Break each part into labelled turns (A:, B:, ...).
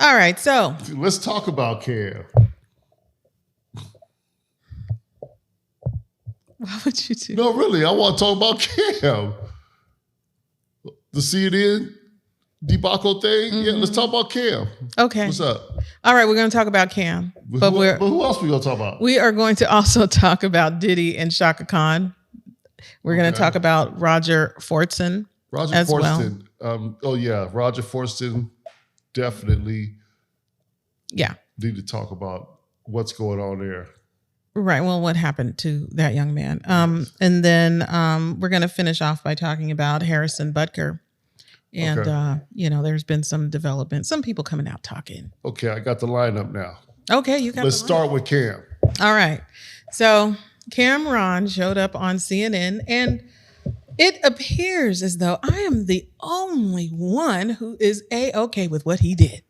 A: All right, so
B: let's talk about Cam.
A: What would you do?
B: No, really, I want to talk about Cam. The CNN debacle thing. Yeah, let's talk about Cam.
A: Okay.
B: What's up?
A: All right, we're going to talk about Cam, but
B: who else we going to talk about?
A: We are going to also talk about Diddy and Chakakhan. We're going to talk about Roger Fortson.
B: Roger
A: as
B: Fortson.
A: Well.
B: Roger Fortson. Definitely.
A: Yeah.
B: Need to talk about what's going on there.
A: Right. Well, what happened to that young man? And then we're going to finish off by talking about Harrison Butker. And, there's been some development, some people coming out talking.
B: Okay, I got the lineup now.
A: Okay, you got
B: Let's start with Cam.
A: All right. So Camron showed up on CNN, and it appears as though I am the only one who is A-okay with what he did.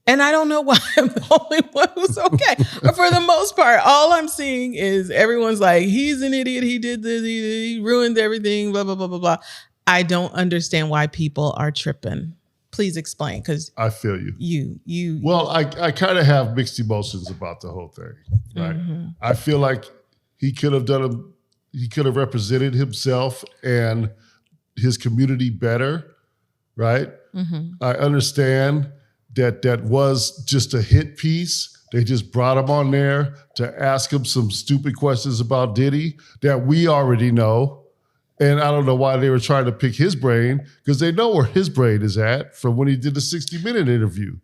A: And I don't know why I'm the only one who's okay. But for the most part, all I'm seeing is everyone's like, he's an idiot. He did this. He ruined everything, blah, blah, blah, blah, blah. I don't understand why people are tripping. Please explain, because
B: I feel you.
A: You.
B: Well, I kind of have mixed emotions about the whole thing, right? Mm-hmm. I feel like he could have represented himself and his community better, right? Mm-hmm. I understand that was just a hit piece. They just brought him on there to ask him some stupid questions about Diddy that we already know. And I don't know why they were trying to pick his brain, because they know where his brain is at from when he did the 60-minute interview.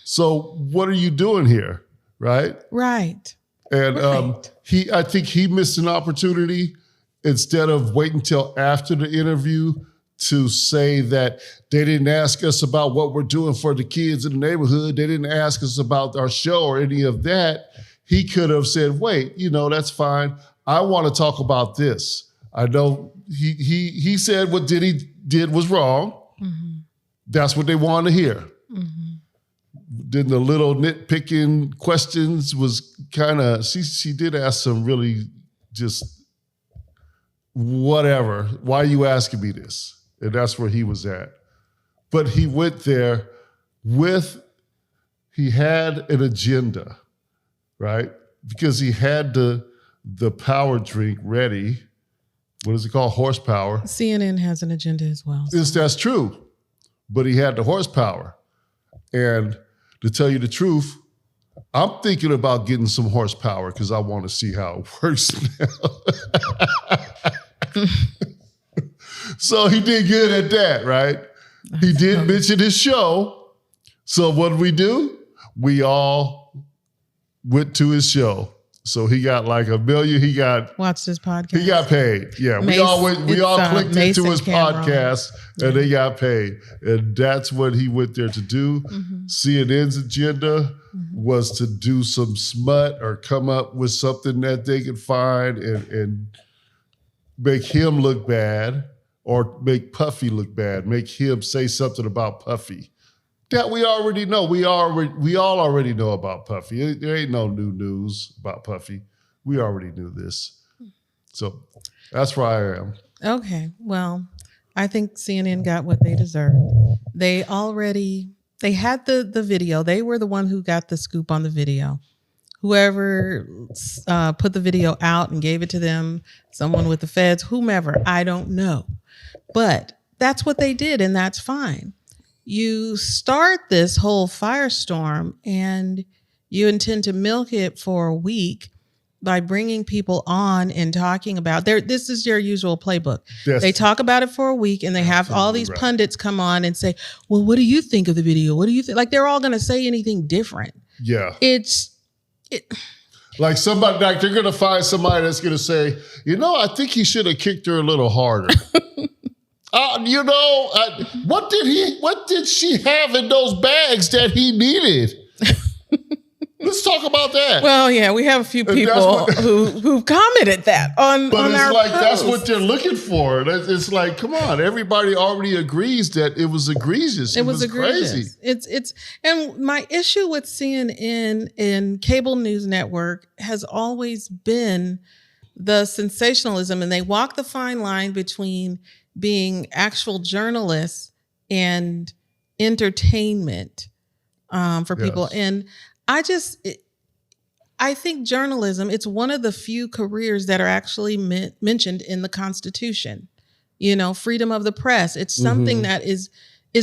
B: So what are you doing here, right?
A: Right.
B: And I think he missed an opportunity instead of waiting till after the interview to say that they didn't ask us about what we're doing for the kids in the neighborhood. They didn't ask us about our show or any of that. He could have said, wait, that's fine. I want to talk about this. I know he said what Diddy did was wrong. Mm-hmm. That's what they wanted to hear. Mm-hmm. Then the little nitpicking questions was kind of, she did ask some really just whatever. Why are you asking me this? And that's where he was at. But he went there he had an agenda, right? Because he had the power drink ready. What is it called? Horsepower.
A: CNN has an agenda as well.
B: So. That's true. But he had the horsepower. And to tell you the truth, I'm thinking about getting some horsepower because I want to see how it works now. So he did good at that, right? He did mention his show. So what did? We all went to his show. So he got like $1 million.
A: Watched his podcast.
B: He got paid. Yeah, we all clicked into his podcast and they got paid. And that's what he went there to do. Mm-hmm. CNN's agenda was to do some smut or come up with something that they could find and make him look bad or make Puffy look bad, make him say something about Puffy. That we already know. We all already know about Puffy. There ain't no new news about Puffy. We already knew this. So that's where I am.
A: Okay. Well, I think CNN got what they deserved. They had the video. They were the one who got the scoop on the video. Whoever put the video out and gave it to them, someone with the feds, whomever, I don't know. But that's what they did, and that's fine. You start this whole firestorm and you intend to milk it for a week by bringing people on and talking about this is your usual playbook. Yes. They talk about it for a week and they have all these pundits come on and say, well, what do you think of the video? What do you think? Like they're all going to say anything different.
B: Yeah. Like they're going to find somebody that's going to say, I think he should have kicked her a little harder. What did she have in those bags that he needed? Let's talk about that.
A: Well, yeah, we have a few people who've commented that on our post.
B: That's what they're looking for. It's like, come on, everybody already agrees that it was egregious. It was crazy.
A: And my issue with CNN and cable news network has always been the sensationalism, and they walk the fine line between being actual journalists and entertainment. for people.
B: Yes.
A: And I think journalism, it's one of the few careers that are actually mentioned in the Constitution. You know, freedom of the press. It's something that is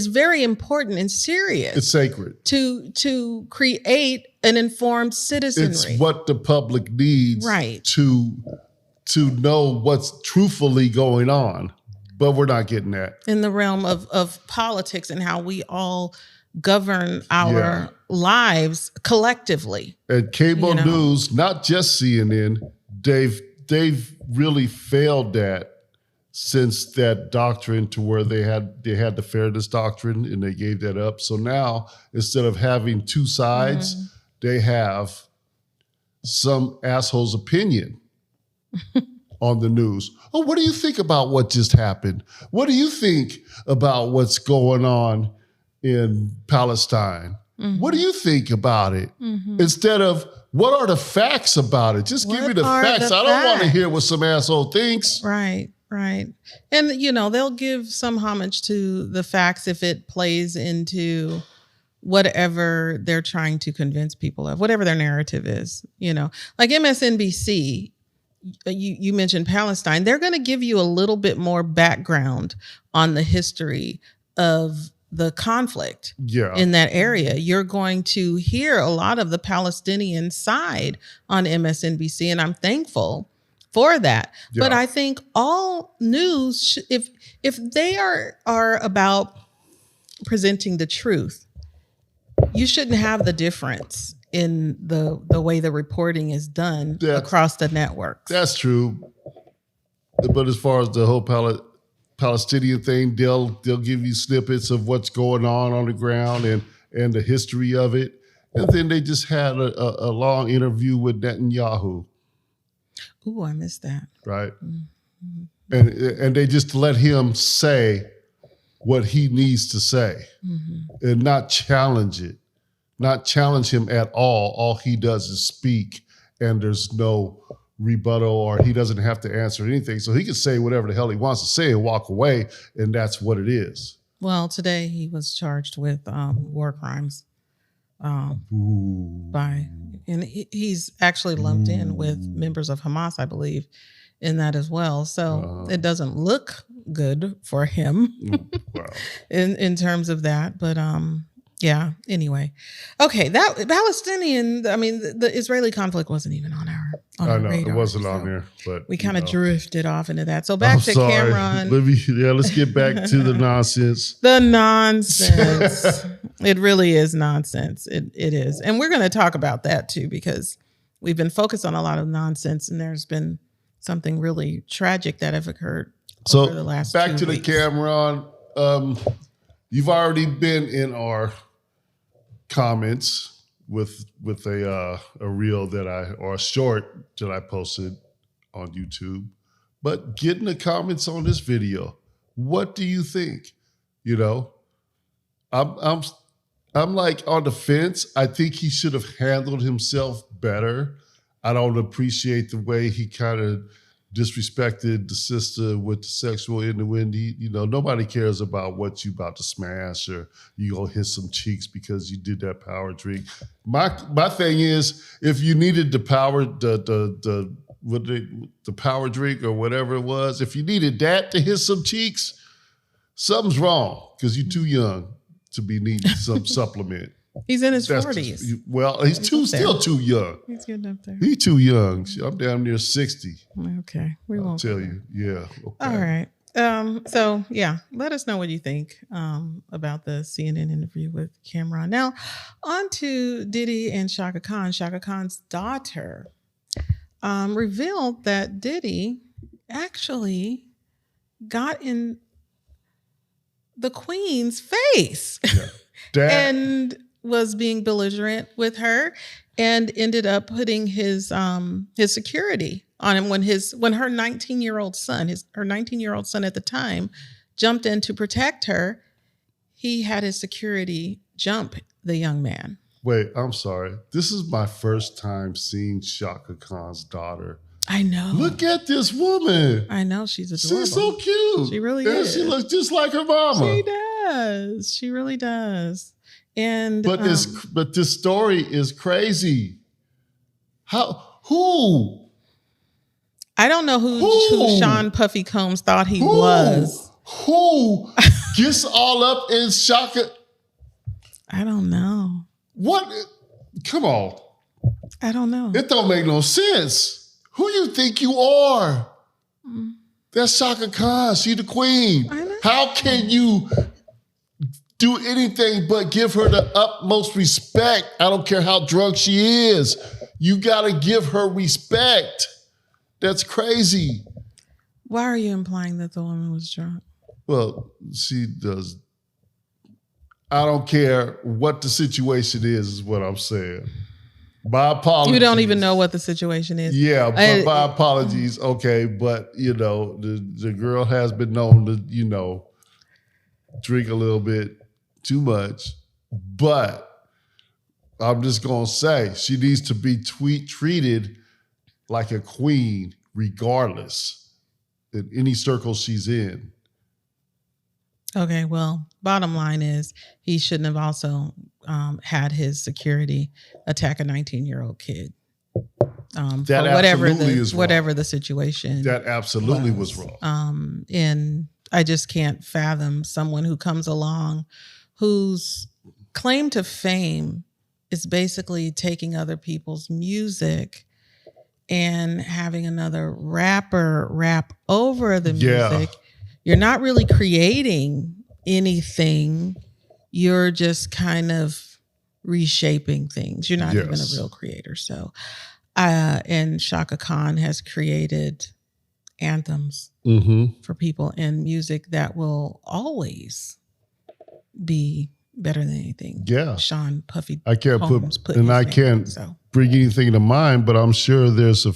A: very important and serious.
B: It's sacred.
A: To create an informed citizenry.
B: It's what the public needs to know what's truthfully going on. But we're not getting that.
A: In the realm of politics and how we all govern our lives collectively.
B: And cable news, not just CNN, they've really failed that since that doctrine to where they had the fairness doctrine and they gave that up. So now instead of having two sides, they have some asshole's opinion on the news. Oh, what do you think about what just happened? What do you think about what's going on in Palestine? What do you think about it? Instead of, what are the facts about it? Just give me the facts. I don't want to hear what some asshole thinks.
A: Right. And, you know, they'll give some homage to the facts if it plays into whatever they're trying to convince people of, whatever their narrative is, you know. Like MSNBC, you mentioned Palestine. They're going to give you a little bit more background on the history of the conflict in that area. You're going to hear a lot of the Palestinian side on MSNBC, and I'm thankful for that. Yeah. But I think all news, if they are about presenting the truth, you shouldn't have the difference in the way the reporting is done across the networks. That's true.
B: But as far as the whole Palestinian thing, they'll give you snippets of what's going on the ground and the history of it. And then they just had a long interview with Netanyahu.
A: Ooh, I missed that.
B: Right. And they just let him say what he needs to say and not challenge it. Not challenge him at all. All he does is speak, and there's no rebuttal, or he doesn't have to answer anything. So he can say whatever the hell he wants to say and walk away, and that's what it is.
A: Well, today he was charged with war crimes. And he's actually lumped in with members of Hamas, I believe, in that as well. So it doesn't look good for him in terms of that. But yeah, anyway. Okay, that Palestinian, I mean, the Israeli conflict wasn't even on our radar.
B: It wasn't on there, but
A: we kind of drifted off into that. So back to Camron.
B: Let's get back to the nonsense.
A: The nonsense. It really is nonsense. It is. And we're going to talk about that too, because we've been focused on a lot of nonsense, and there's been something really tragic that have occurred over the last 2 weeks.
B: Back to the Camron. You've already been in our comments with a reel or a short that I posted on YouTube, but get in the comments on this video. What do you think? You know, I'm like on the fence. I think he should have handled himself better. I don't appreciate the way he kind of disrespected the sister with the sexual innuendo. You know, nobody cares about what you about to smash or you gonna hit some cheeks because you did that power drink. My thing is, if you needed the power, the power drink or whatever it was, if you needed that to hit some cheeks, something's wrong because you're too young to be needing some supplement.
A: He's in his 40s.
B: Well, he's still too young.
A: He's getting up there.
B: He's too young. I'm down near 60.
A: Okay. We won't
B: tell you. Yeah. Okay.
A: All right. So yeah, let us know what you think about the CNN interview with Camron. Now, on to Diddy and Chakakhan. Chaka Khan's daughter revealed that Diddy actually got in the Queen's face. Yeah. And was being belligerent with her and ended up putting his security on him when her 19-year-old son, her 19-year-old son at the time, jumped in to protect her. He had his security jump the young man.
B: Wait, I'm sorry. This is my first time seeing Chaka Khan's daughter.
A: I know.
B: Look at this woman.
A: I know. She's adorable.
B: She's so cute.
A: She really is.
B: She looks just like her mama.
A: She does. She really does. And
B: But this story is crazy. Who?
A: I don't know who Sean Puffy Combs thought he was.
B: Who gets all up in Shaka?
A: I don't know.
B: What? Come on.
A: I don't know.
B: It don't make no sense. Who you think you are? That's Chakakhan. She the queen.
A: I know.
B: How can you do anything but give her the utmost respect? I don't care how drunk she is. You got to give her respect. That's crazy.
A: Why are you implying that the woman was drunk?
B: Well, she does. I don't care what the situation is what I'm saying. My apologies.
A: You don't even know what the situation is.
B: Yeah, but my apologies. Okay, but the girl has been known to, drink a little bit too much. But I'm just gonna say she needs to be treated like a queen, regardless in any circle she's in.
A: Okay, well, bottom line is he shouldn't have also had his security attack a 19-year-old kid.
B: That
A: whatever the situation.
B: That absolutely was wrong.
A: And I just can't fathom someone who comes along whose claim to fame is basically taking other people's music and having another rapper rap over the music. You're not really creating anything. You're just kind of reshaping things. You're not even a real creator. So, and Chakakhan has created anthems for people and music that will always be better than anything.
B: Yeah.
A: Sean Puffy.
B: I can't bring anything to mind, but I'm sure there's a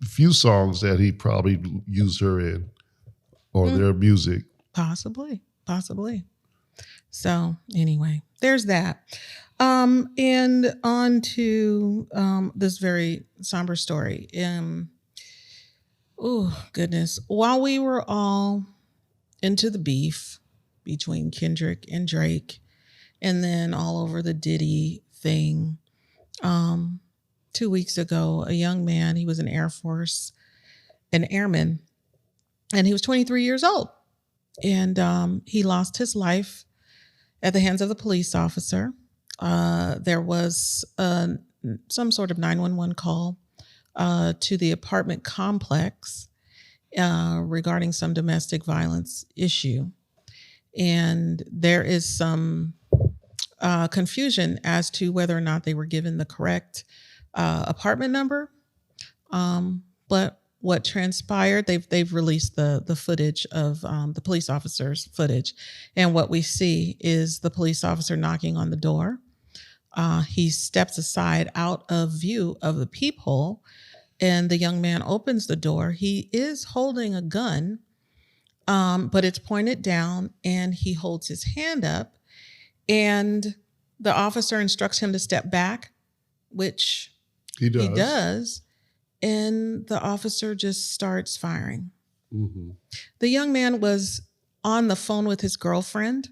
B: few songs that he probably used her in. Or their music. Possibly.
A: So anyway, there's that. And on to this very somber story. Oh, goodness. While we were all into the beef between Kendrick and Drake, and then all over the Diddy thing, 2 weeks ago, a young man, he was in Air Force, an airman, and he was 23 years old. And he lost his life at the hands of the police officer. There was some sort of 911 call to the apartment complex regarding some domestic violence issue. And there is some confusion as to whether or not they were given the correct apartment number. But what transpired, they've released the footage of the police officer's footage. And what we see is the police officer knocking on the door. He steps aside out of view of the peephole, and the young man opens the door. He is holding a gun, but it's pointed down, and he holds his hand up, and the officer instructs him to step back, which he does. And the officer just starts firing. The young man was on the phone with his girlfriend.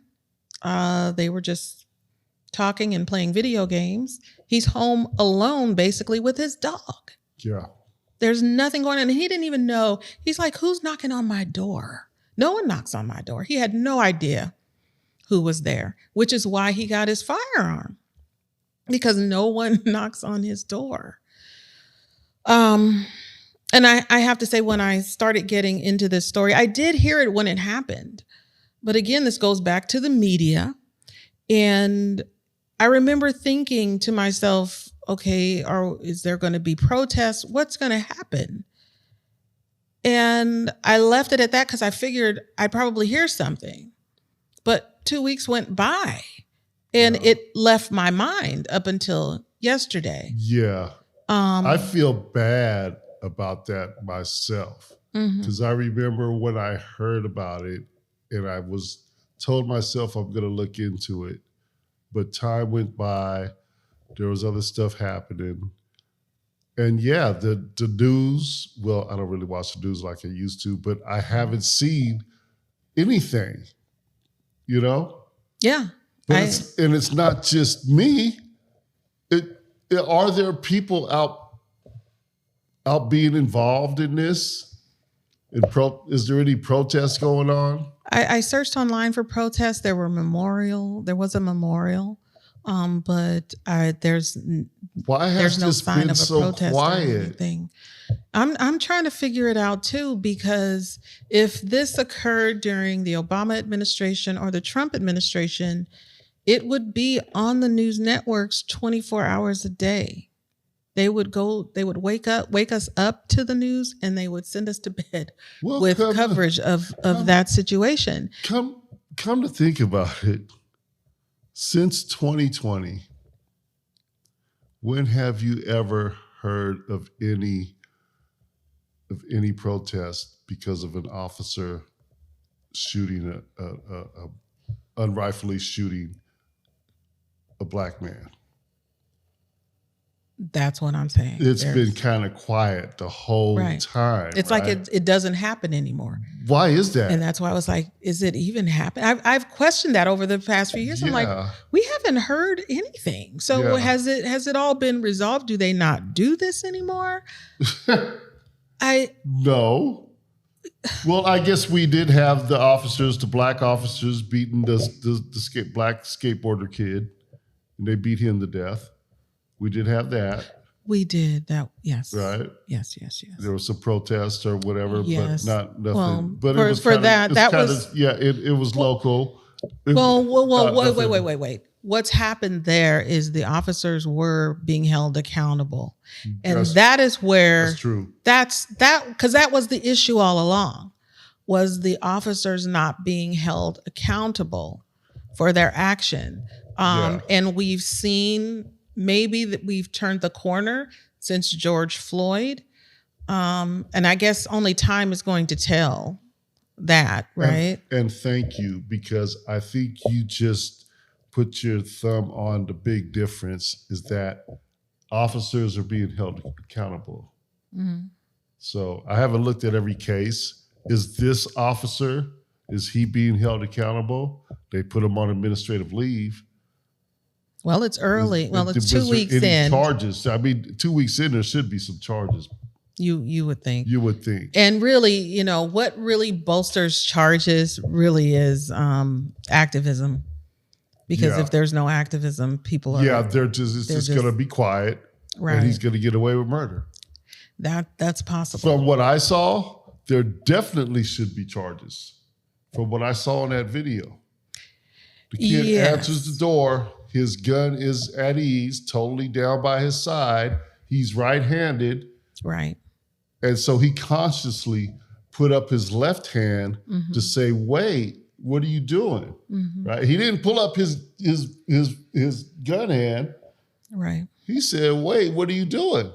A: They were just talking and playing video games. He's home alone, basically, with his dog.
B: Yeah.
A: There's nothing going on. And he didn't even know. He's like, who's knocking on my door? No one knocks on my door. He had no idea who was there, which is why he got his firearm, because no one knocks on his door. And I have to say, when I started getting into this story, I did hear it when it happened. But again, this goes back to the media. And I remember thinking to myself, okay, is there going to be protests? What's going to happen? And I left it at that because I figured I'd probably hear something. But 2 weeks went by and it left my mind up until yesterday.
B: Yeah. I feel bad about that myself, because I remember when I heard about it and I was told myself I'm going to look into it, but time went by. There was other stuff happening. And yeah, the news, well, I don't really watch the news like I used to, but I haven't seen anything,
A: Yeah.
B: But it's not just me. Are there people out being involved in this? Is there any protests going on?
A: I searched online for protests. There was a memorial, but there's no sign of a protest or anything. I'm trying to figure it out too, because if this occurred during the Obama administration or the Trump administration, it would be on the news networks 24 hours a day. They would wake us up to the news, and they would send us to bed with coverage of that situation.
B: Come to think about it, since 2020, when have you ever heard of any protest because of an officer shooting unrightfully shooting a black man?
A: That's what I'm saying.
B: It's been kind of quiet the whole time.
A: It's like it doesn't happen anymore.
B: Why is that?
A: And that's why I was like, is it even happening? I've questioned that over the past few years. I'm like, we haven't heard anything. So has it all been resolved? Do they not do this anymore?
B: No. Well, I guess we did have the black officers beating the black skateboarder kid, and they beat him to death. We did have that.
A: We did that. Yes.
B: Right.
A: Yes.
B: There was some protest or whatever, but nothing.
A: Well,
B: but it was it was local.
A: Wait. What's happened there is the officers were being held accountable. And that is where
B: that's true.
A: Because that was the issue all along, was the officers not being held accountable for their action. And we've seen maybe that we've turned the corner since George Floyd. And I guess only time is going to tell that, right?
B: And thank you, because I think you just put your thumb on the big difference, is that officers are being held accountable. Mm-hmm. So I haven't looked at every case. Is this officer, is he being held accountable? They put him on administrative leave.
A: Well, it's early. It's 2 weeks in.
B: Charges. I mean, 2 weeks in, there should be some charges.
A: You would think.
B: You would think.
A: And really, what really bolsters charges really is activism. Because if there's no activism, people are...
B: Yeah, it's just going to be quiet. Right. And he's going to get away with murder.
A: That's possible.
B: From what I saw, there definitely should be charges. From what I saw in that video. The kid answers the door. His gun is at ease, totally down by his side. He's right-handed. Right. And so he consciously put up his left hand to say, wait, what are you doing? Mm-hmm. Right? He didn't pull up his gun hand. Right. He said, wait, what are you doing?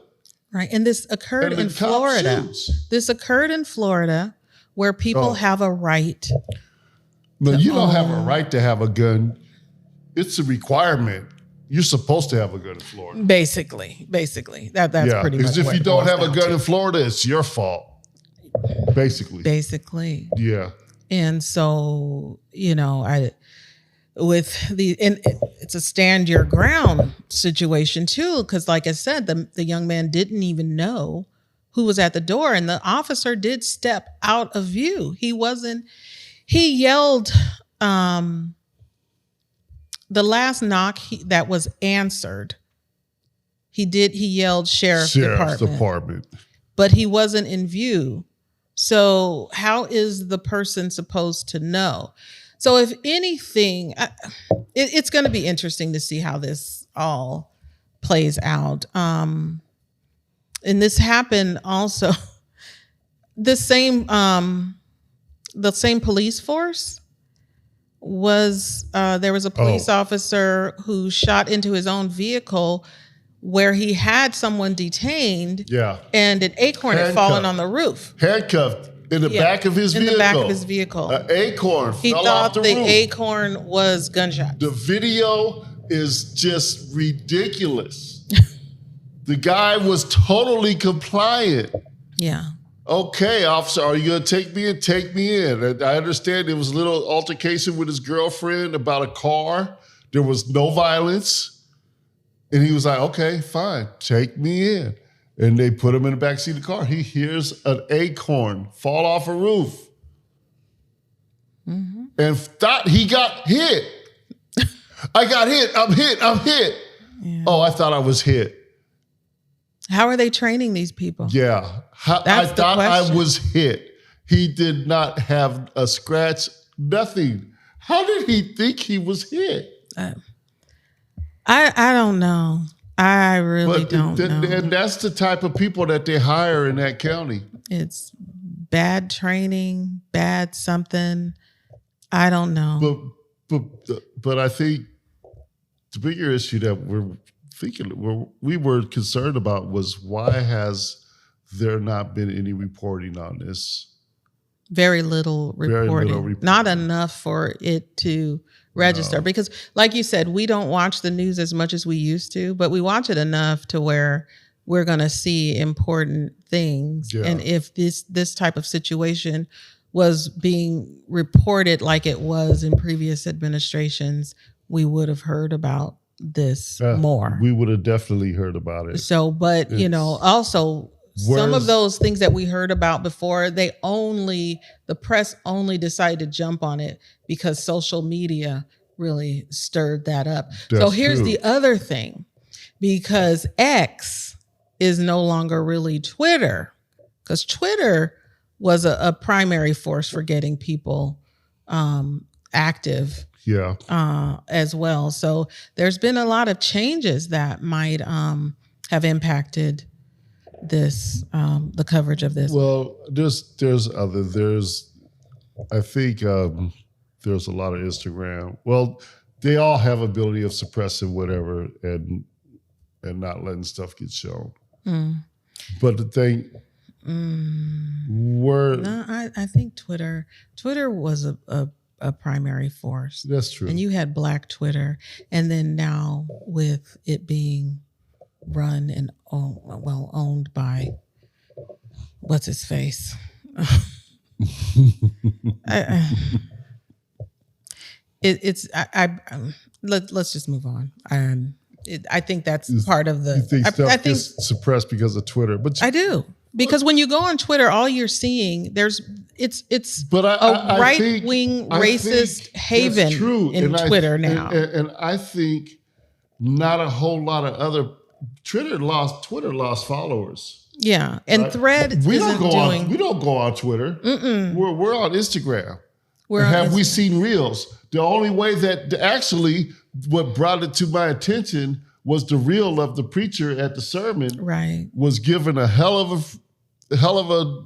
A: Right. And this occurred in Florida. This occurred in Florida, where people have a right.
B: No, you don't have a right to have a gun. It's a requirement. You're supposed to have a gun in Florida.
A: Basically. That's pretty much.
B: Because if you don't have a gun in Florida, it's your fault. Basically. Yeah.
A: And so, it's a stand your ground situation too, because like I said, the young man didn't even know who was at the door, and the officer did step out of view. He yelled, the last knock that was answered, he yelled Sheriff's Department, but he wasn't in view. So how is the person supposed to know? So if anything, it's going to be interesting to see how this all plays out. And this happened also, the same police force was, there was a police officer who shot into his own vehicle where he had someone detained. Yeah. And an acorn had fallen on the roof.
B: Handcuffed in the back of his vehicle.
A: In the back of his vehicle.
B: An acorn fell off the roof.
A: He thought the acorn was gunshot.
B: The video is just ridiculous. The guy was totally compliant. Yeah. Okay, officer, are you going to take me in? Take me in. I understand there was a little altercation with his girlfriend about a car. There was no violence. And he was like, okay, fine, take me in. And they put him in the backseat of the car. He hears an acorn fall off a roof. And thought he got hit. I got hit. I'm hit.
A: Yeah.
B: Oh, I thought I was hit.
A: How are they training these people?
B: Yeah. I thought I was hit. He did not have a scratch, nothing. How did he think he was hit?
A: I don't know. I really don't know.
B: And that's the type of people that they hire in that county.
A: It's bad training, bad something. I don't know.
B: But I think the bigger issue that we were concerned about was, why has there not been any reporting on this?
A: Very little reporting. Not enough for it to register. No. Because like you said, we don't watch the news as much as we used to, but we watch it enough to where we're going to see important things. Yeah. And if this type of situation was being reported like it was in previous administrations, we would have heard about this more.
B: We would have definitely heard about it.
A: So, but also some of those things that we heard about before, the press only decided to jump on it because social media really stirred that up. So here's the other thing, because X is no longer really Twitter, because Twitter was a primary force for getting people active as well. So there's been a lot of changes that might have impacted this, the coverage of this.
B: Well, I think there's a lot of Instagram. Well, they all have ability of suppressing whatever and not letting stuff get shown. But the thing,
A: I think Twitter was a primary force.
B: That's true.
A: And you had Black Twitter, and then now with it being run and owned by what's his face. Let's just move on. I think that's part of the.
B: You think stuff gets suppressed because of Twitter, but
A: I do, because when you go on Twitter, all you're seeing it's
B: but
A: a right wing racist haven in Twitter now,
B: and I think not a whole lot of other Twitter lost followers.
A: Yeah, and Thread
B: we don't go on Twitter. We're on Instagram. We seen reels? The only way that actually what brought it to my attention was the reel of the preacher at the sermon.
A: Right,
B: was given a hell of a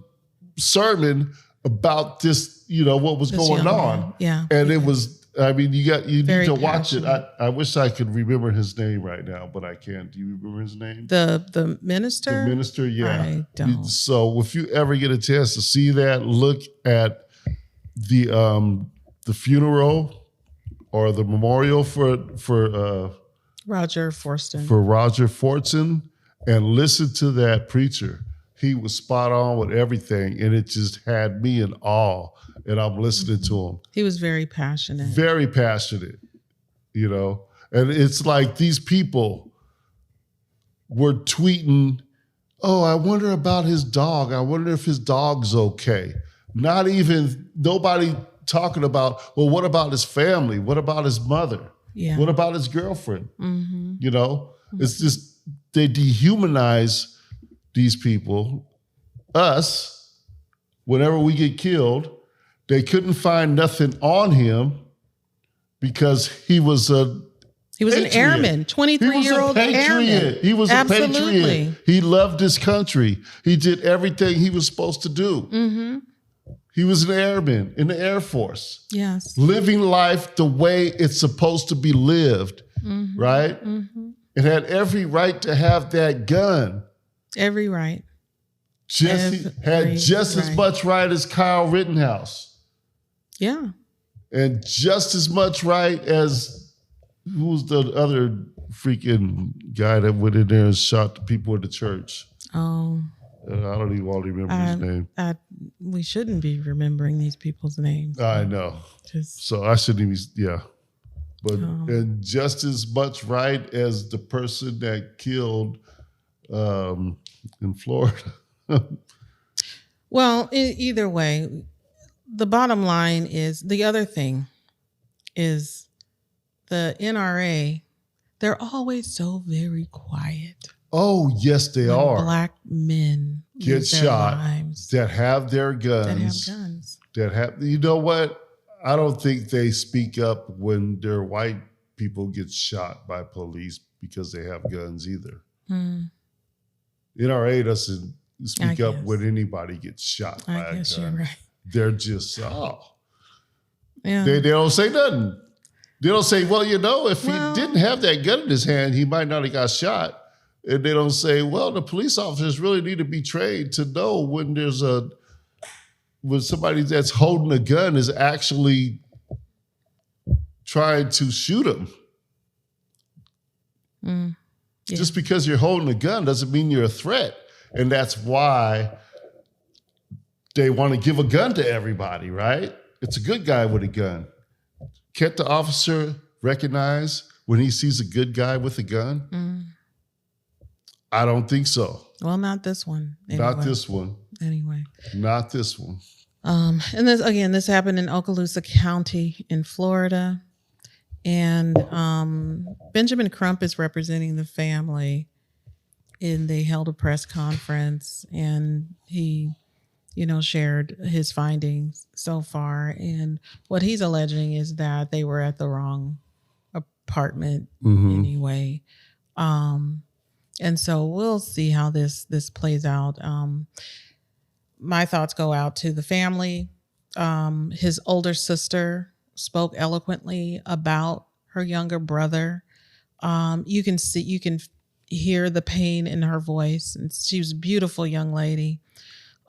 B: sermon about this. What was going on.
A: Yeah,
B: and it was. I mean, you need to watch it.
A: I
B: wish I could remember his name right now, but I can't. Do you remember his name?
A: The minister?
B: The minister, yeah.
A: I don't.
B: So if you ever get a chance to see that, look at the funeral or the memorial for
A: Roger Forston.
B: For Roger Fortson, and listen to that preacher. He was spot on with everything, and it just had me in awe. And I'm listening to him.
A: He was very passionate.
B: Very passionate, And it's like these people were tweeting, oh, I wonder about his dog. I wonder if his dog's okay. Nobody talking about, well, what about his family? What about his mother?
A: Yeah.
B: What about his girlfriend? It's just, they dehumanize these people, us, whenever we get killed. They couldn't find nothing on him because he was an
A: airman, 23-year-old airman.
B: He was a patriot. He loved his country. He did everything he was supposed to do. He was an airman in the Air Force.
A: Yes.
B: Living life the way it's supposed to be lived, right? It had every right to have that gun.
A: Every right.
B: Had just as much right as Kyle Rittenhouse.
A: Yeah.
B: And just as much right as, who's the other freaking guy that went in there and shot the people at the church?
A: Oh.
B: I don't even want to remember his name.
A: We shouldn't be remembering these people's names.
B: I know. So I shouldn't even, but and just as much right as the person that killed in Florida.
A: Well, either way, the bottom line is the other thing is the NRA. They're always so very quiet.
B: Oh, yes, they
A: when
B: are.
A: Black men
B: get shot that have their guns. That have, you know what? I don't think they speak up when their white people get shot by police because they have guns either. NRA doesn't speak up when anybody gets shot by a gun. You're right. They're just, they don't say nothing. They don't say, well, you know, if he didn't have that gun in his hand, he might not have got shot. And they don't say, well, the police officers really need to be trained to know when when somebody that's holding a gun is actually trying to shoot him. Just because you're holding a gun doesn't mean you're a threat. And that's why they want to give a gun to everybody, right? It's a good guy with a gun. Can't the officer recognize when he sees a good guy with a gun? I don't think so.
A: Well, not this one. Anyway.
B: Not this one.
A: Anyway.
B: Not this one.
A: And this happened in Okaloosa County in Florida. And Benjamin Crump is representing the family. And they held a press conference and he, shared his findings so far. And what he's alleging is that they were at the wrong apartment anyway. And so we'll see how this plays out. My thoughts go out to the family. His older sister spoke eloquently about her younger brother. You can hear the pain in her voice. And she was a beautiful young lady.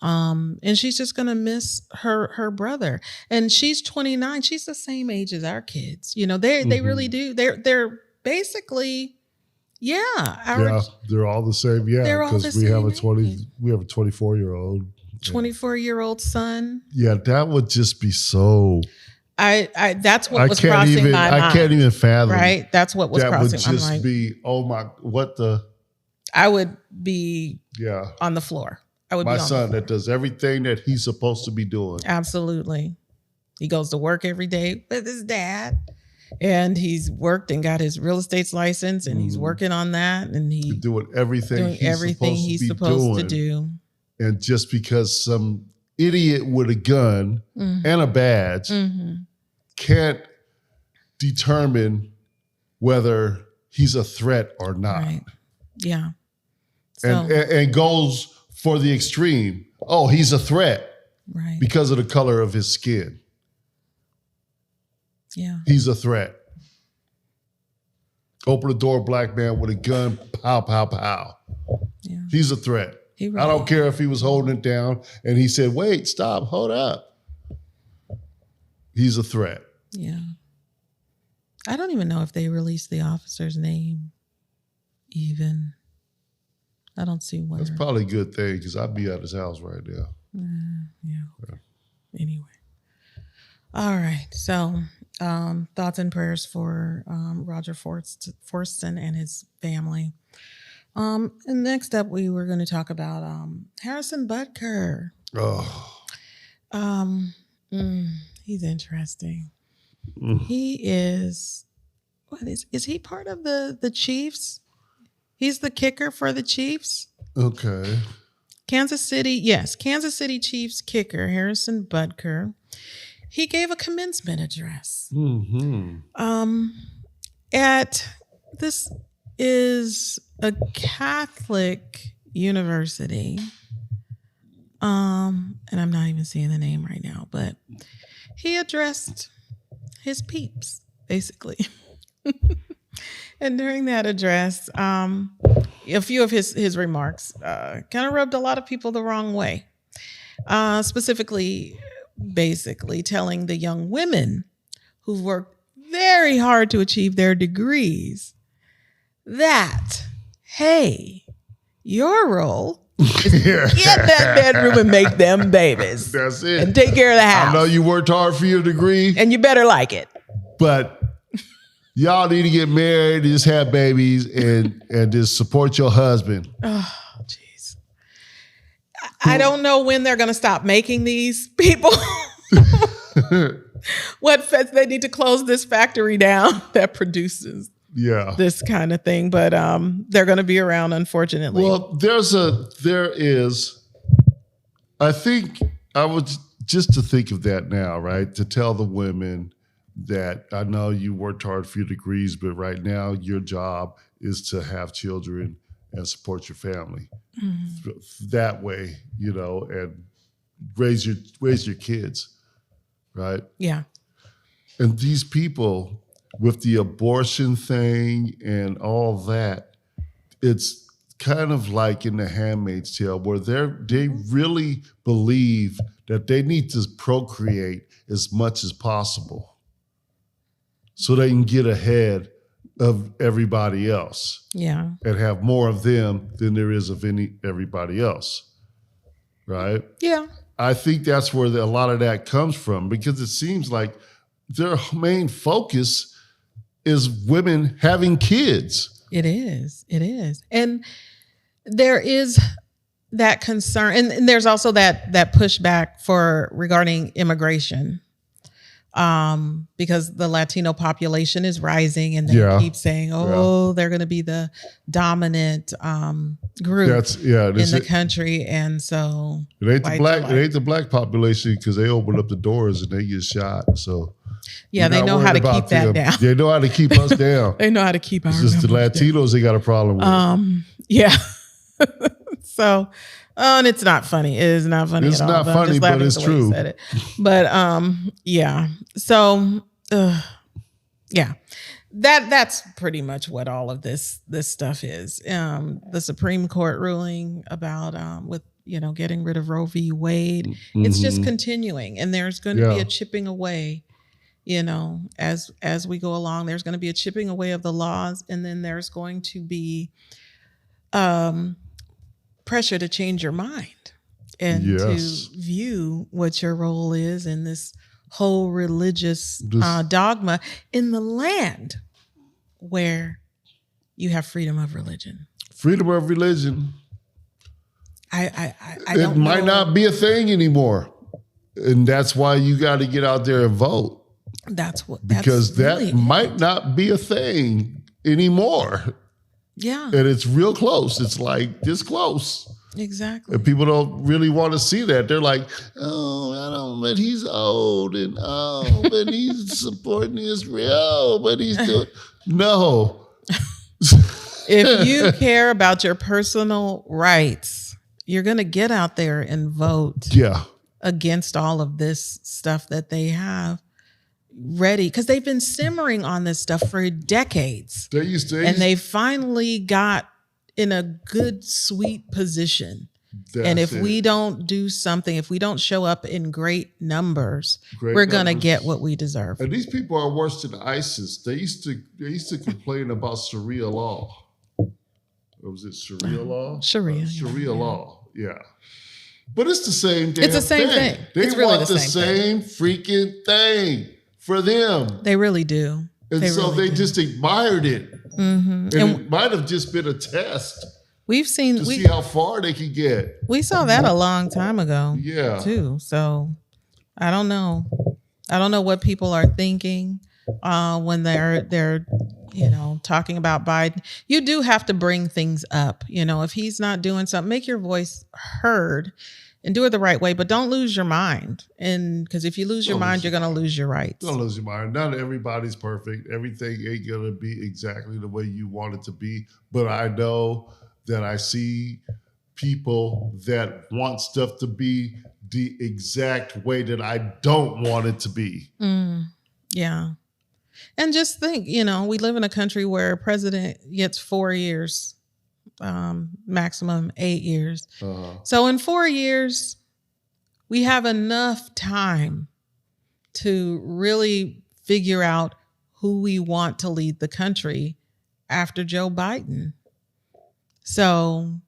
A: And she's just going to miss her brother. And she's 29. She's the same age as our kids. They really do. They're basically, they're
B: all the same. Yeah. Because we have a 24-year-old.
A: 24-year-old son.
B: Yeah. That would just be so.
A: That's what was crossing my mind.
B: I can't even fathom.
A: Right. That's what was crossing my mind. That would just
B: be, oh my, what the.
A: I would be on the floor.
B: My son that does everything that he's supposed to be doing.
A: Absolutely. He goes to work every day with his dad. And he's worked and got his real estate license and he's working on that. And he's
B: doing everything he's supposed to do. And just because some idiot with a gun and a badge can't determine whether he's a threat or not.
A: Right. Yeah.
B: And goes for the extreme. Oh, he's a threat.
A: Right.
B: Because of the color of his skin.
A: Yeah.
B: He's a threat. Open the door, black man with a gun, pow, pow, pow.
A: Yeah.
B: He's a threat.
A: Really
B: I don't care if he was holding it down and he said, wait, stop, hold up. He's a threat.
A: Yeah. I don't even know if they released the officer's name even. I don't see where.
B: That's probably a good thing because I'd be at his house right now.
A: Yeah. Anyway. All right. So thoughts and prayers for Roger Forston and his family. And next up, we were going to talk about Harrison Butker.
B: Oh.
A: He's interesting. He is, is he part of the Chiefs? He's the kicker for the Chiefs.
B: Okay.
A: Kansas City Chiefs kicker, Harrison Butker. He gave a commencement address. This is a Catholic university. And I'm not even seeing the name right now, but he addressed his peeps, basically. And during that address, a few of his remarks kind of rubbed a lot of people the wrong way. Specifically, basically telling the young women who've worked very hard to achieve their degrees that, hey, your role is to get that bedroom and make them babies.
B: That's it.
A: And take care of the house.
B: I know you worked hard for your degree.
A: And you better like it.
B: But Y'all need to get married, just have babies, and just support your husband.
A: Oh, jeez. I don't know when they're going to stop making these people. They need to close this factory down that produces this kind of thing, but they're going to be around, unfortunately.
B: Well, I think I would just to think of that now, right? To tell the women that I know you worked hard for your degrees, but right now your job is to have children and support your family that way, and raise your kids, right?
A: Yeah.
B: And these people with the abortion thing and all that, it's kind of like in The Handmaid's Tale where they really believe that they need to procreate as much as possible so they can get ahead of everybody else.
A: Yeah.
B: And have more of them than there is of everybody else. Right?
A: Yeah.
B: I think that's where a lot of that comes from, because it seems like their main focus is women having kids.
A: It is. And there is that concern. And there's also that pushback regarding immigration. Because the Latino population is rising, and they keep saying, they're going to be the dominant group in the country. And so
B: it ain't the black population, because they open up the doors and they get shot. So
A: they know how to keep that down.
B: They know how to keep us down.
A: They know how to keep
B: it's just the Latinos they got a problem with.
A: Yeah. So, and it's not funny. It is not funny.
B: It's
A: at all,
B: not funny, but it's true.
A: Said it. But yeah. So yeah. That's pretty much what all of this stuff is. The Supreme Court ruling about with getting rid of Roe v. Wade. It's just continuing, and there's going to be a chipping away. As we go along, there's going to be a chipping away of the laws, and then there's going to be pressure to change your mind and to view what your role is in this whole religious dogma in the land where you have freedom of religion.
B: Freedom of religion.
A: I
B: it might not be a thing anymore, and that's why you got to get out there and vote. Because that might not be a thing anymore.
A: Yeah.
B: And it's real close. It's like this close.
A: Exactly.
B: And people don't really want to see that. They're like, but he's old, and but he's supporting Israel, but he's doing no.
A: If you care about your personal rights, you're gonna get out there and vote against all of this stuff that they have ready, because they've been simmering on this stuff for decades. And they finally got in a good, sweet position. And if we don't do something, if we don't show up in great numbers, we're going to get what we deserve.
B: And these people are worse than ISIS. They used to complain about Sharia law. Or was it Sharia law?
A: Sharia
B: law. Yeah. But it's the same damn
A: It's the same thing.
B: They
A: it's really
B: want the same freaking thing for them.
A: They really do.
B: And they just admired it. Mm-hmm. And it might have just been a test.
A: To
B: see how far they can get.
A: We saw that a long time ago.
B: Yeah.
A: Too. So I don't know. I don't know what people are thinking when they're talking about Biden. You do have to bring things up. If he's not doing something, make your voice heard and do it the right way, but don't lose your mind. And because if you lose your mind, you're going to lose your rights.
B: Don't lose your mind. Not everybody's perfect. Everything ain't going to be exactly the way you want it to be. But I know that I see people that want stuff to be the exact way that I don't want it to be.
A: Yeah. And just think, we live in a country where a president gets 4 years, maximum 8 years. So in 4 years, we have enough time to really figure out who we want to lead the country after Joe Biden. So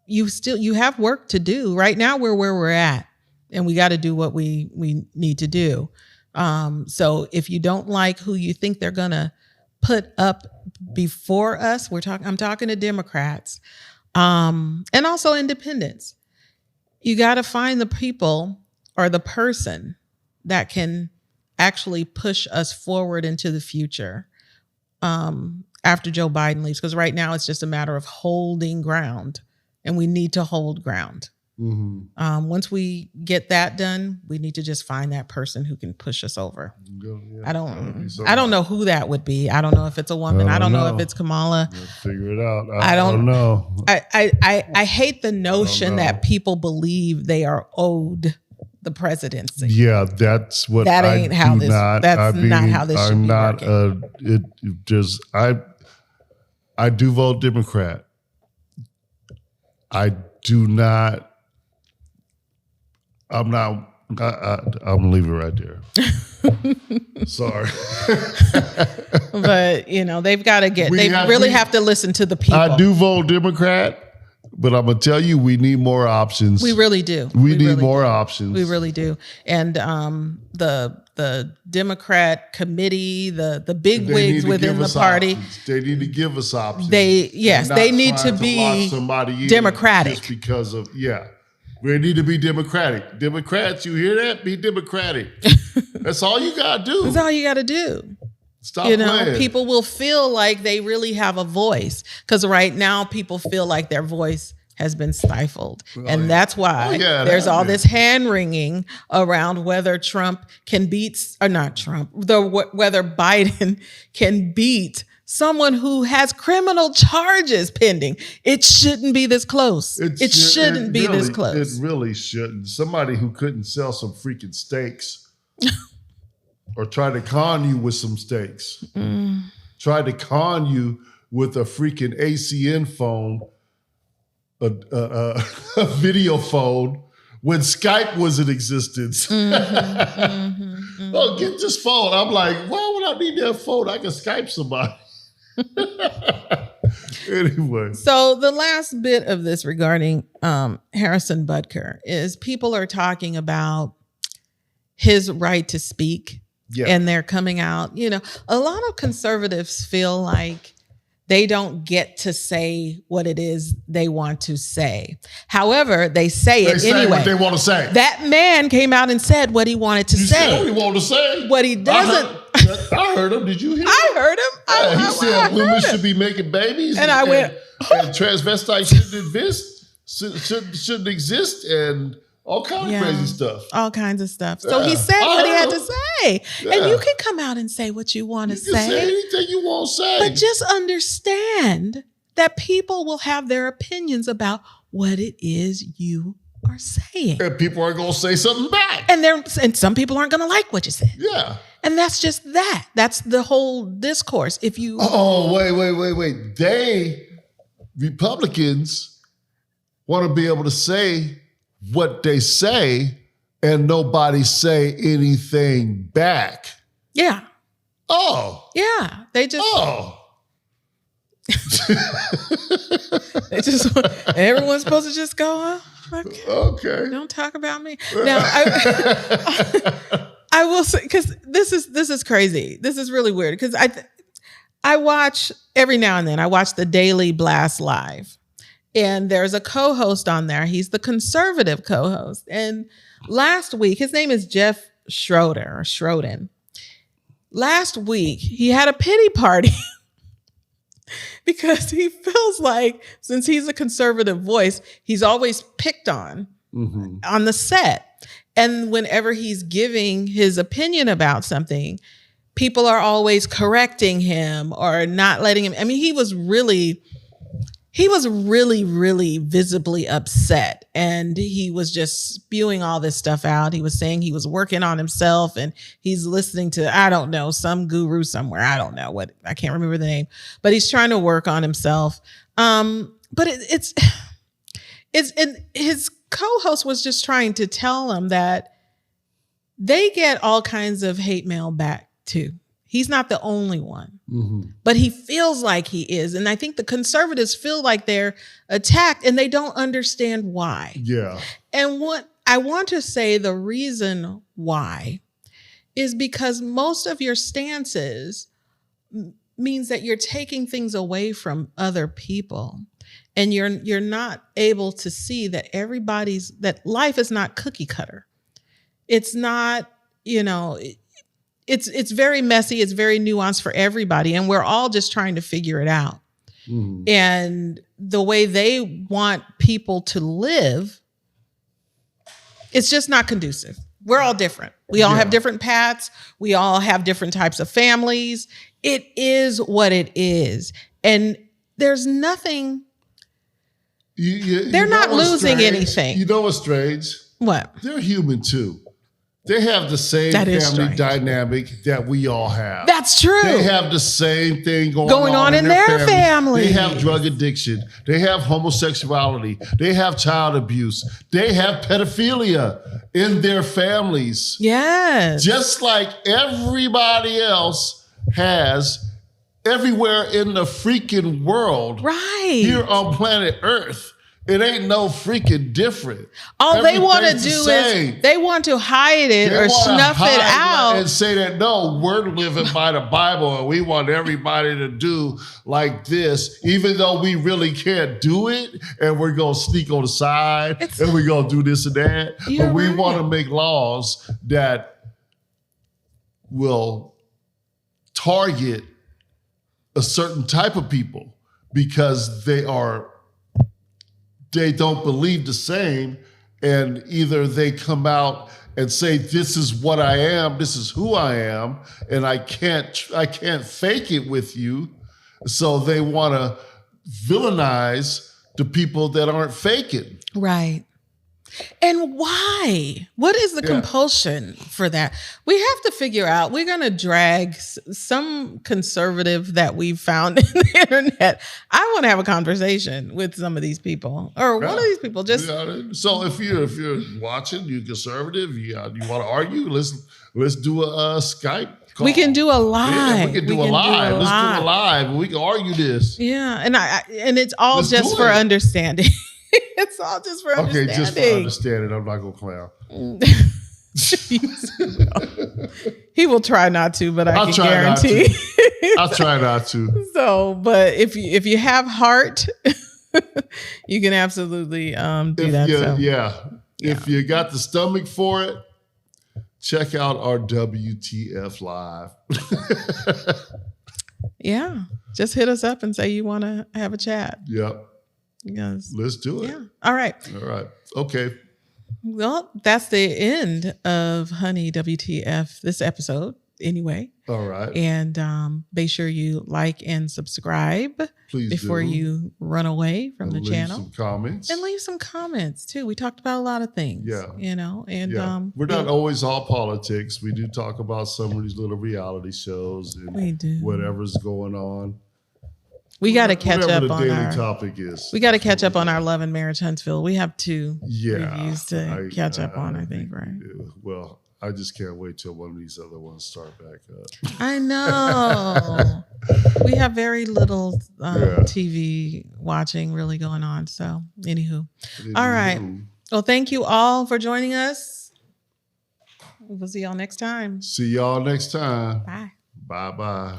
A: you have work to do. Right now we're where we're at, and we got to do what we need to do. So if you don't like who you think they're going to put up before us, I'm talking to Democrats, and also independents. You got to find the people or the person that can actually push us forward into the future after Joe Biden leaves. Because right now it's just a matter of holding ground, and we need to hold ground. Mm-hmm. Once we get that done, we need to just find that person who can push us over. Yeah, I don't know who that would be. I don't know if it's a woman. I don't know if it's Kamala.
B: We'll figure it out.
A: I don't
B: know.
A: I hate the notion that people believe they are owed the presidency.
B: Yeah, that's what
A: that ain't
B: I
A: how
B: do
A: this.
B: Not,
A: that's not how this should be working.
B: I do vote Democrat. I do not. I'm not. I'm leaving it right there. Sorry.
A: But they've got to get. They really have to listen to the people.
B: I do vote Democrat. But I'm going to tell you, we need more options.
A: We really do.
B: We need more options.
A: We really do. And the Democrat committee, the big wigs within the party.
B: Options. They need to give us options.
A: They need to be democratic.
B: Just because of, we need to be democratic. Democrats, you hear that? Be democratic. That's all you got to do.
A: That's all you got to do.
B: Stop playing.
A: People will feel like they really have a voice, because right now people feel like their voice has been stifled. And that's why there's all this hand wringing around whether Trump can beat, or not Trump, whether Biden can beat someone who has criminal charges pending. It shouldn't be this close. It shouldn't be this close.
B: It really shouldn't. Somebody who couldn't sell some freaking steaks or try to con you with some steaks. Try to con you with a freaking ACN phone, a video phone, when Skype was in existence. Oh, get this phone. I'm like, why would I need that phone? I can Skype somebody. Anyway.
A: So the last bit of this regarding Harrison Butker is people are talking about his right to speak. Yeah. And they're coming out, a lot of conservatives feel like they don't get to say what it is they want to say. However, they say it anyway.
B: What they want to say.
A: That man came out and said what he wanted to say.
B: Said what he wanted to say.
A: What he doesn't.
B: I heard him. Did you hear him?
A: I heard him.
B: He said women should be making babies.
A: And I went.
B: And transvestites shouldn't exist. And all kinds of crazy stuff.
A: All kinds of stuff. So he said what he had to say. Yeah. And you can come out and say what you want to say.
B: You can say anything you want to say.
A: But just understand that people will have their opinions about what it is you are saying.
B: And people are going to say something back.
A: And some people aren't going to like what you said.
B: Yeah.
A: And that's just that. That's the whole discourse. If you...
B: Oh, wait. Republicans want to be able to say what they say and nobody say anything back.
A: Yeah.
B: Oh.
A: Yeah. They just.
B: Oh.
A: They just. Everyone's supposed to just go. Okay. Don't talk about me. Now, I will say, because this is crazy. This is really weird, because I watch every now and then. I watch the Daily Blast Live. And there's a co-host on there. He's the conservative co-host. And last week, his name is Jeff Schroden. Last week, he had a pity party because he feels like, since he's a conservative voice, he's always picked on the set. And whenever he's giving his opinion about something, people are always correcting him or not letting him. I mean, he was really, really visibly upset, and he was just spewing all this stuff out. He was saying he was working on himself, and he's listening to, I don't know, some guru somewhere. I don't know what, I can't remember the name, but he's trying to work on himself. But it's and his co-host was just trying to tell him that they get all kinds of hate mail back too. He's not the only one, but he feels like he is. And I think the conservatives feel like they're attacked and they don't understand why.
B: Yeah.
A: And what I want to say, the reason why is because most of your stances means that you're taking things away from other people, and you're not able to see that that life is not cookie cutter. It's not, it's very messy. It's very nuanced for everybody. And we're all just trying to figure it out. Mm-hmm. And the way they want people to live, it's just not conducive. We're all different. We all have different paths. We all have different types of families. It is what it is. And there's nothing, they're not losing anything.
B: You know what's strange?
A: What?
B: They're human too. They have the same family dynamic that we all have.
A: That's true.
B: They have the same thing going on in their family. They have drug addiction. They have homosexuality. They have child abuse. They have pedophilia in their families.
A: Yes.
B: Just like everybody else has everywhere in the freaking world.
A: Right.
B: Here on planet Earth. It ain't no freaking different.
A: All they want to do is they want to hide it or snuff it out
B: and say that, no, we're living by the Bible and we want everybody to do like this, even though we really can't do it. And we're going to sneak on the side and we're going to do this and that. But we want to make laws that will target a certain type of people because they don't believe the same, and either they come out and say, this is what I am, this is who I am, and I can't fake it with you. So they want to villainize the people that aren't faking.
A: Right. And why? What is the compulsion for that? We have to figure out. We're going to drag some conservative that we've found in the internet. I want to have a conversation with some of these people, or one of these people. Just
B: so if you're watching, you're conservative, you want to argue. Let's do a Skype call.
A: We can do a live.
B: Yeah, we can do a live. Let's do a live. We can argue this.
A: Yeah, and it's all just for understanding. It's all just for understanding.
B: Okay, just for understanding. I'm not going to clown.
A: He will try not to, but I can guarantee.
B: I'll try not to.
A: So, but if you have heart, you can absolutely do that.
B: If you got the stomach for it, check out our WTF live.
A: Yeah, just hit us up and say you want to have a chat.
B: Yep.
A: Yes.
B: Let's do it.
A: Yeah. All right.
B: Okay.
A: Well, that's the end of Honey WTF this episode anyway.
B: All right.
A: And make sure you like and subscribe before you run away from the channel.
B: Leave some comments.
A: And leave some comments too. We talked about a lot of things.
B: Yeah.
A: We're
B: not always all politics. We do talk about some of these little reality shows and
A: we do.
B: Whatever's going on.
A: We got to catch up on
B: our topic is.
A: We got to catch up on our Love and Marriage Huntsville. We have 2 reviews to catch up on, I think, right?
B: Well, I just can't wait till one of these other ones start back up.
A: I know. We have very little TV watching really going on. So, anywho. All right. Well, thank you all for joining us. We'll see y'all next time.
B: See y'all next time.
A: Bye.
B: Bye-bye.